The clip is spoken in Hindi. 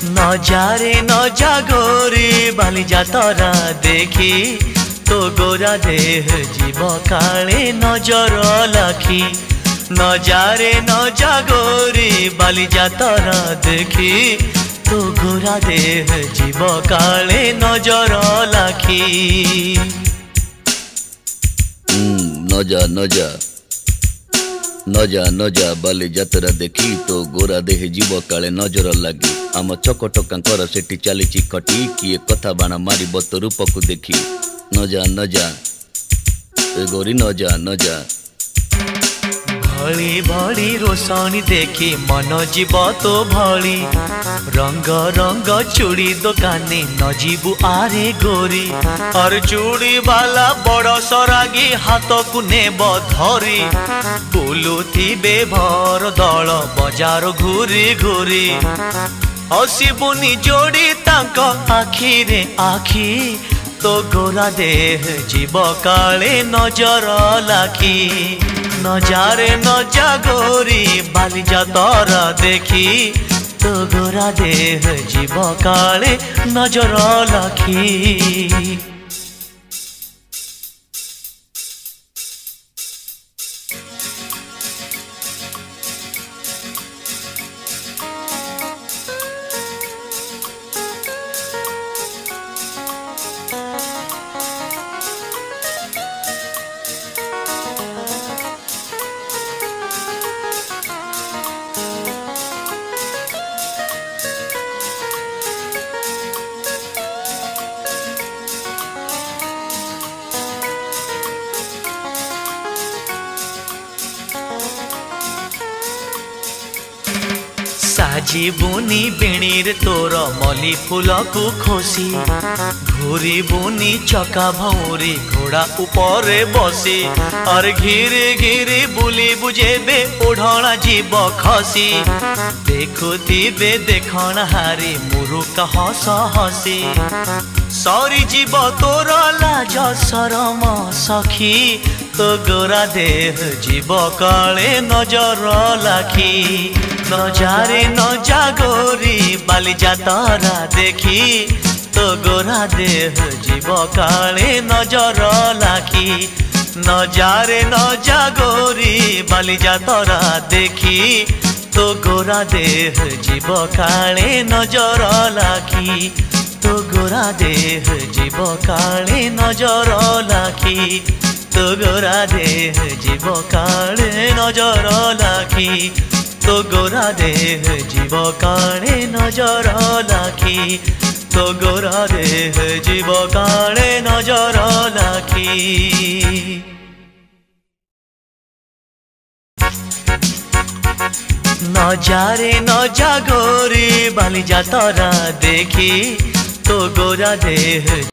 न जारे न जागोरी बाली जातरा देखी तो गोरा देह जीव काले नजर लाखी। न जारे न जागोरी बाली जातरा देखी तो गोरा देह जीव काले नजर लाखी। न जा बाली जातरा देखी तो गोरा देह जीव काले नजर लगी। आम चकटकांकर सेठी चली खटी किए कथा बाण मार तो रूप को देखी। न जा गोरी न जा भली भली रोशनी देखी मन जीव तो भली। रंग रंग चूड़ी दुकानी न जीवु आरे गोरी। और चूड़ी वाला बड़ सरागी हाथ को नेब धरी। बुलुथिबे भर दल बजार घूरी घूरी। हसिबुनी जोड़ी तांक आखी रे आखी तो गोरा देह जीव काले नजर लाखी। न जारे न जागोरी बाली जातरा देखी तो गोरा देह जीव काले नजर लाखी। साजिबुनी बेणीर तोर मली फूल को खोसी। घूरी बुनी चका भौरी घोड़ा ऊपर बसी। और घिरी घिरी बुली बुझेबे ओढ़णा जीव खसी। देखुथिबे देखण हारी मुरुका हस हसी। सरी जीव तोर लाज शरम सखी तो गोरा देह जीव काले नजर लाखी। न जारे न जागोरी बाली जातरा देखी तो गोरा देह जीव काले नजर लाखी। न जारे न जागोरी बाली जातरा देखी तो गोरा देह जीव काले नजर लाखी। तो गोरा देह जीव काले नजर लाखी। तो गोरा देह जीव काले नजर लाखी। तो गोरा देह जीव काले नजर लाखी। तो गोरा देह जीव काले नजर लाखी। न जारे न जागोरी बाली जातरा देखी तो गोरा देह